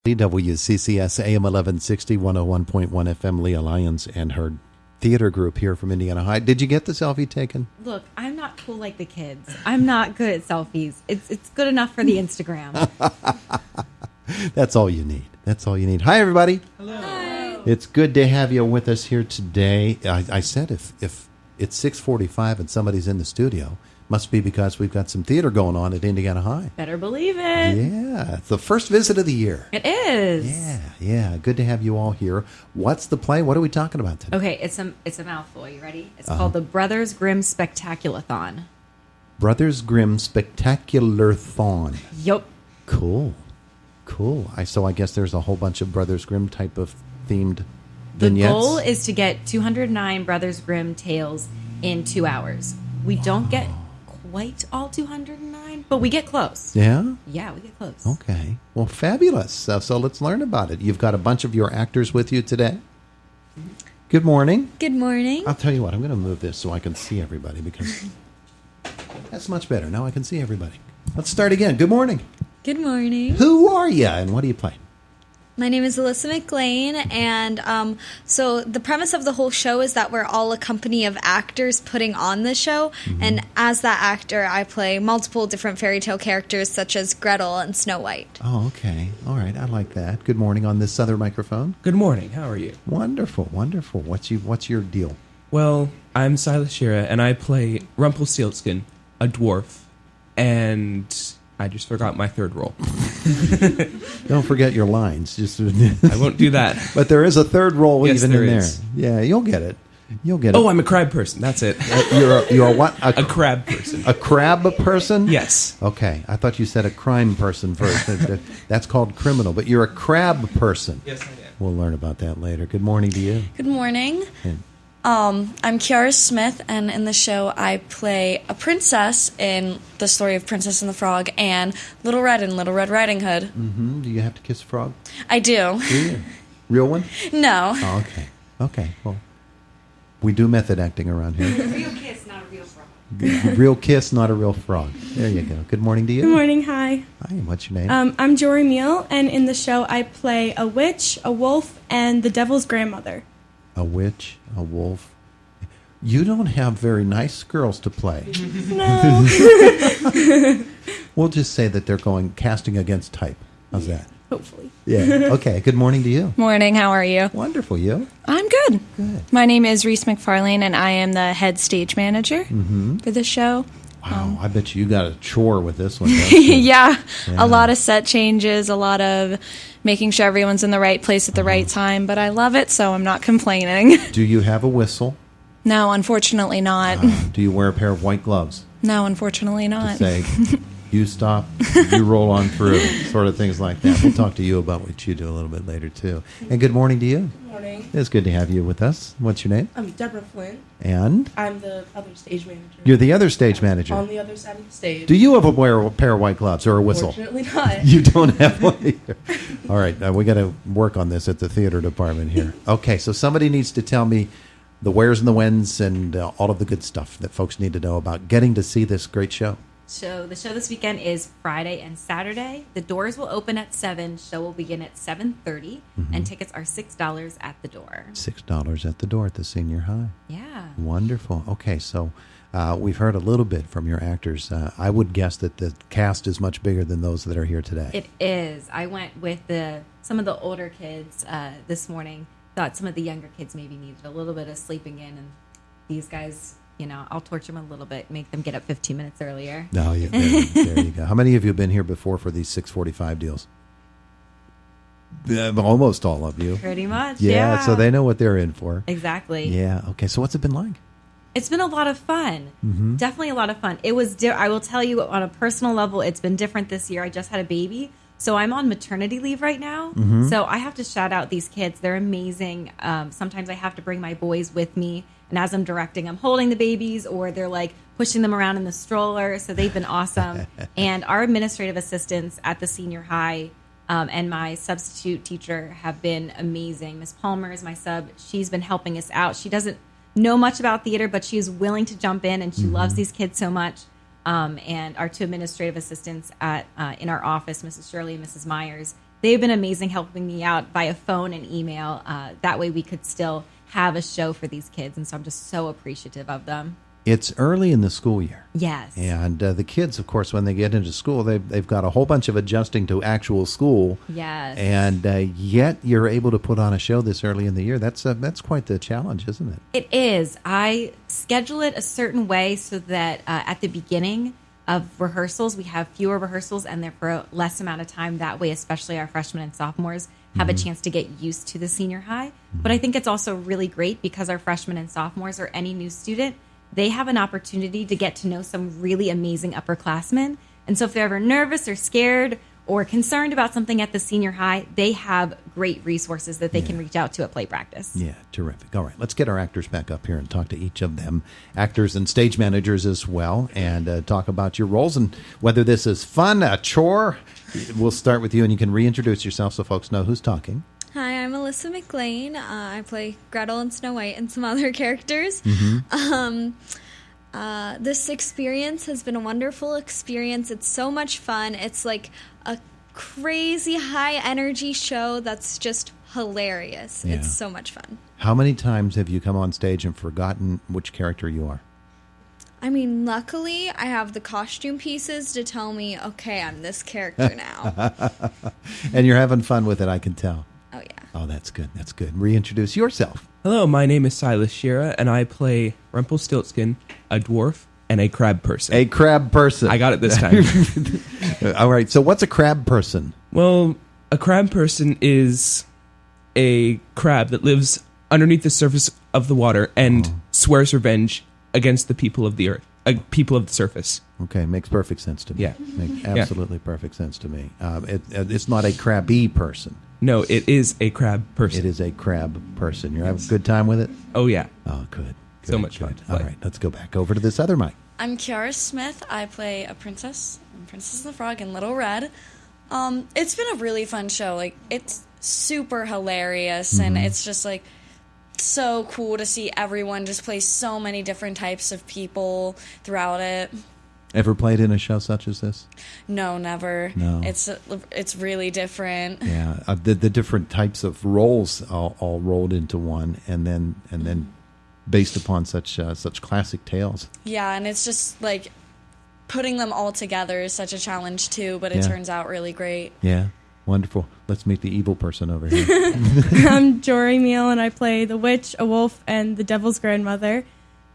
WCCS AM 1160, 101.1 FM, Leah Lyons and her theater group here from Indiana High. Did you get the selfie taken? Look, I'm not cool like the kids. I'm not good at selfies. It's good enough for the Instagram. That's all you need. That's all you need. Hi, everybody. Hello. Hi. It's good to have you with us here today. I said if it's 6:45 and somebody's in the studio, must be because we've got some theater going on at Indiana High. Better believe it. Yeah, it's the first visit of the year. It is. Yeah. Good to have you all here. What's the play? What are we talking about today? Okay, it's a mouthful. You ready? It's called the Brothers Grimm Spectaculathon. Brothers Grimm Spectacular-thon. Yup. Cool. So I guess there's a whole bunch of Brothers Grimm type of themed The vignettes. goal is to get 209 Brothers Grimm tales in 2 hours. We don't get quite all 209, but we get close. Yeah? Yeah, we get close. Okay. Well, fabulous. So let's learn about it. You've got a bunch of your actors with you today. Good morning. Good morning. I'll tell you what, I'm going to move this so I can see everybody because that's much better. Now I can see everybody. Let's start again. Good morning. Good morning. Who are you and what do you play? My name is Alyssa McLean, and so the premise of the whole show is that we're all a company of actors putting on the show, and as that actor, I play multiple different fairy tale characters such as Gretel and Snow White. Oh, okay. All right. I like that. Good morning on this other microphone. Good morning. How are you? Wonderful. What's your deal? Well, I'm Silas Shira, and I play Rumpelstiltskin, a dwarf, and I just forgot my third role. Don't forget your lines. Just I won't do that. But there is a third role Yes, even there in is. there. Yeah, you'll get it. Oh, I'm a crab person. That's it. You're a what? A crab person. A crab person? Yes. Okay. I thought you said a crime person first. That's called criminal. But you're a crab person. Yes, I am. We'll learn about that later. Good morning to you. Good morning. And I'm Kiara Smith, and in the show I play a princess in the story of Princess and the Frog and Little Red in Little Red Riding Hood. do you have to kiss a frog? I do. Do you? Real one? No. Oh, okay. Okay. Well, we do method acting around here. Real kiss, not a real frog. Real kiss, not a real frog. There you go. Good morning to you. Good morning, hi. Hi, what's your name? I'm Jory Meal, and in the show I play a witch, a wolf, and the devil's grandmother. A witch, a wolf. You don't have very nice girls to play. No. We'll just say that they're casting against type. How's that? Hopefully. Yeah. Okay. Good morning to you. Morning, how are you? Wonderful. You? I'm good. Good. My name is Reese McFarlane, and I am the head stage manager for the show. Wow. I bet you got a chore with this one. Don't you? Yeah, a lot of set changes, a lot of making sure everyone's in the right place at the right time, but I love it, so I'm not complaining. Do you have a whistle? No, unfortunately not. Do you wear a pair of white gloves No, unfortunately to not. say, you stop, you roll on through, sort of things like that? We'll talk to you about what you do a little bit later, too. And good morning to you. Good morning. It's good to have you with us. What's your name? I'm Deborah Flynn. And? I'm the other stage manager. You're the other stage manager. On the other side of the stage. Do you have a pair of white gloves or a whistle? Fortunately not. You don't have one either. All right, we got to work on this at the theater department here. Okay, so somebody needs to tell me the wheres and the whens and all of the good stuff that folks need to know about getting to see this great show. So the show this weekend is Friday and Saturday. The doors will open at 7. Show will begin at 7:30, and tickets are $6 at the door. $6 at the door at the senior high. Yeah. Wonderful. Okay, so we've heard a little bit from your actors. I would guess that the cast is much bigger than those that are here today. It is. I went with some of the older kids this morning. Thought some of the younger kids maybe needed a little bit of sleeping in, and these guys, I'll torture them a little bit, make them get up 15 minutes earlier. No, there you go. How many of you have been here before for these 6:45 deals? Almost all of you. Pretty much, Yeah, so they know what they're in for. Exactly. Yeah, okay. So what's it been like? It's been a lot of fun. Definitely a lot of fun. It was. I will tell you, on a personal level, it's been different this year. I just had a baby, so I'm on maternity leave right now. So I have to shout out these kids. They're amazing. Sometimes I have to bring my boys with me, and as I'm directing, I'm holding the babies, or they're like pushing them around in the stroller. So they've been awesome. And our administrative assistants at the senior high and my substitute teacher have been amazing. Miss Palmer is my sub. She's been helping us out. She doesn't know much about theater, but she is willing to jump in, and she loves these kids so much. And our two administrative assistants in our office, Mrs. Shirley and Mrs. Myers, they've been amazing helping me out via phone and email. That way we could still have a show for these kids. And so I'm just so appreciative of them. It's early in the school year. Yes. And the kids, of course, when they get into school, they've got a whole bunch of adjusting to actual school. Yes. And yet you're able to put on a show this early in the year. That's quite the challenge, isn't it? It is. I schedule it a certain way so that at the beginning of rehearsals, we have fewer rehearsals and they're for a less amount of time. That way, especially our freshmen and sophomores have a chance to get used to the senior high. But I think it's also really great because our freshmen and sophomores or any new student, they have an opportunity to get to know some really amazing upperclassmen. And so if they're ever nervous or scared or concerned about something at the senior high, they have great resources that they can reach out to at play practice. Yeah, terrific. All right, let's get our actors back up here and talk to each of them, actors and stage managers as well, and talk about your roles and whether this is fun, a chore. We'll start with you, and you can reintroduce yourself so folks know who's talking. Hi, I'm Alyssa McLean. I play Gretel and Snow White and some other characters. This experience has been a wonderful experience. It's so much fun. It's like a crazy high energy show that's just hilarious. Yeah. It's so much fun. How many times have you come on stage and forgotten which character you are? I mean, luckily, I have the costume pieces to tell me, okay, I'm this character now. And you're having fun with it, I can tell. Oh, yeah. Oh, that's good. That's good. Reintroduce yourself. Hello, my name is Silas Shira, and I play Rumpelstiltskin, a dwarf, and a crab person. A crab person. I got it this time. All right. So what's a crab person? Well, a crab person is a crab that lives underneath the surface of the water and swears revenge against the people of the earth, people of the surface. Okay, makes perfect sense to me. Yeah. Makes absolutely perfect sense to me. It's not a crabby person. No, it is a crab person. It is a crab person. You're having a good time with it? Oh, yeah. Oh, good. So much fun Good. to All play. right, let's go back over to this other mic. I'm Kiara Smith. I play a princess in Princess and the Frog and Little Red. It's been a really fun show. Like, it's super hilarious, and it's just like so cool to see everyone just play so many different types of people throughout it. Ever played in a show such as this? No, never. No. It's really different. Yeah, the different types of roles all rolled into one, and then based upon such classic tales. Yeah, and it's just like putting them all together is such a challenge too, but it Yeah. turns out really great. Yeah, wonderful. Let's meet the evil person over here. I'm Jory Meal, and I play the witch, a wolf, and the devil's grandmother.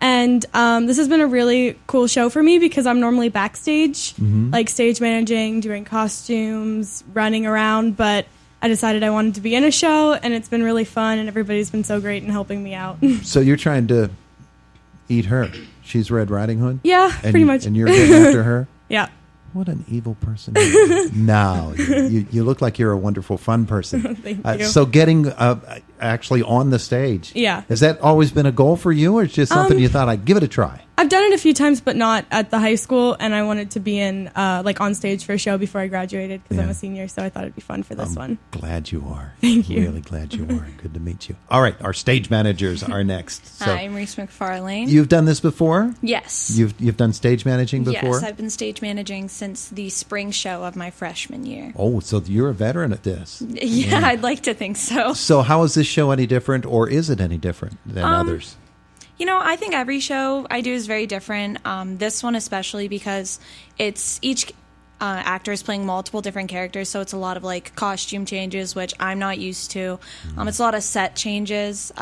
And this has been a really cool show for me because I'm normally backstage, like stage managing, doing costumes, running around. But I decided I wanted to be in a show, and it's been really fun, and everybody's been so great in helping me out. So you're trying to eat her. She's Red Riding Hood? Yeah, And pretty much. And you're getting after her? Yeah. What an evil person. No, you look like you're a wonderful, fun person. Thank you. So getting actually on the stage. Yeah. Has that always been a goal for you, or it's just something you thought I'd give it a try? I've done it a few times, but not at the high school, and I wanted to be in like on stage for a show before I graduated because I'm Yeah. a senior, so I thought it'd be fun for this one. Glad you are. Thank you. Really glad you are. Good to meet you. All right, our stage managers are next. So Hi, I'm Reese McFarlane. you've done this before? Yes. You've done stage managing before? Yes, I've been stage managing since the spring show of my freshman year. Oh, so you're a veteran at this. Yeah, I'd like to think so. So how is this show any different, or is it any different than others? You know, I think every show I do is very different. This one especially because it's each actor is playing multiple different characters, so it's a lot of like costume changes, which I'm not used to. It's a lot of set changes.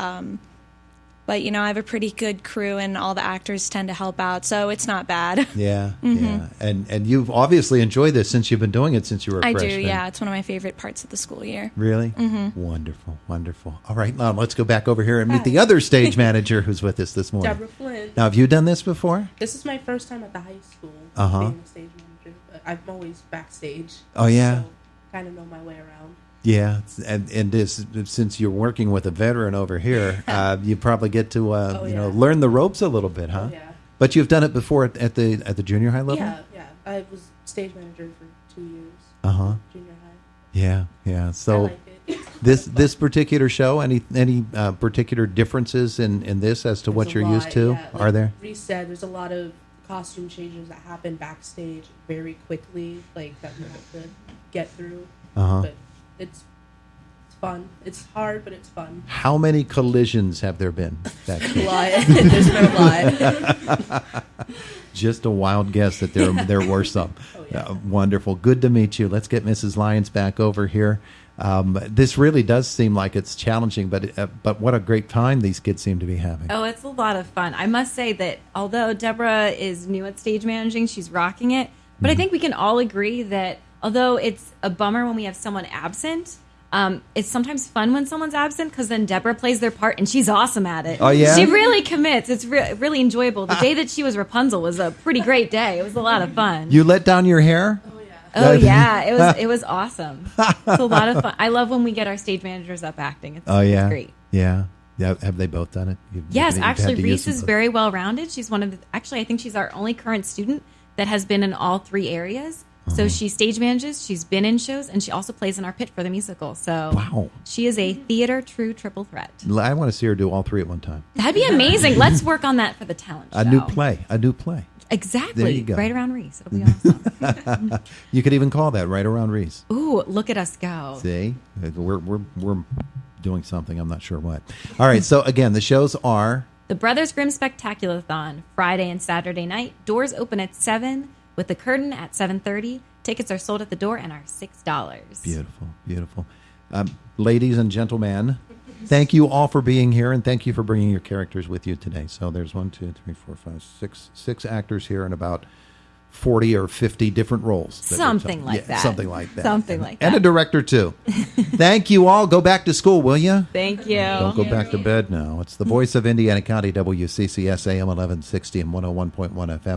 But, you know, I have a pretty good crew and all the actors tend to help out, so it's not bad. Yeah, yeah. And you've obviously enjoyed this since you've been doing it since you were a I freshman. do, yeah. It's one of my favorite parts of the school year. Really? Wonderful, wonderful. All right, now let's go back over here and meet the other stage manager who's with us this morning. Deborah Flynn. Now, have you done this before? This is my first time at the high school being a stage manager. But I'm always backstage. Oh, yeah? So kind of know my way around. Yeah, and this, since you're working with a veteran over here, you probably get to learn the ropes a little bit, huh? Oh, yeah. But you've done it before at the junior high level. Yeah. I was stage manager for 2 years. Junior high. Yeah. I So like it. this particular show, any particular differences in this as to what There's a you're lot, used to? yeah. Are there? Reese said there's a lot of costume changes that happen backstage very quickly, like that we have to get through. But It's fun. It's hard, but it's fun. How many collisions have there been? A lot. There's been a lot. Just a wild guess that there were some. Wonderful. Good to meet you. Let's get Mrs. Lyons back over here. This really does seem like it's challenging, but what a great time these kids seem to be having. Oh, it's a lot of fun. I must say that although Deborah is new at stage managing, she's rocking it. But I think we can all agree that although it's a bummer when we have someone absent, it's sometimes fun when someone's absent because then Deborah plays their part and she's awesome at it. Oh, yeah? She really commits. It's really enjoyable. The day that she was Rapunzel was a pretty great day. It was a lot of fun. You let down your hair? Oh yeah, it was awesome. It's a lot of fun. I love when we get our stage managers up acting. It's great. Yeah. Have they both done it? Yes, you've actually, had to use Reese some- is very well rounded. She's one of the. Actually, I think she's our only current student that has been in all three areas. So she stage manages, she's been in shows, and she also plays in our pit for the musical. So Wow. she is a theater true triple threat. I want to see her do all three at one time. That'd be amazing. Let's work on that for the talent show. A new play. Exactly. There you go. Right around Reese. It'll be awesome. You could even call that Right Around Reese. Ooh, look at us go. See, we're doing something. I'm not sure what. All right. So again, the shows are The Brothers Grimm Spectaculathon, Friday and Saturday night. Doors open at 7 with the curtain at 7:30. Tickets are sold at the door and are $6. beautiful, beautiful. Ladies and gentlemen, thank you all for being here, and thank you for bringing your characters with you today. So there's 6 actors here and about 40 or 50 different roles. Something like that. Something like that. Something like that. And a director, too. Thank you all. Go back to school, will you? Thank you. Don't go back to bed now. It's the voice of Indiana County, WCCS AM 1160 and 101.1 FM.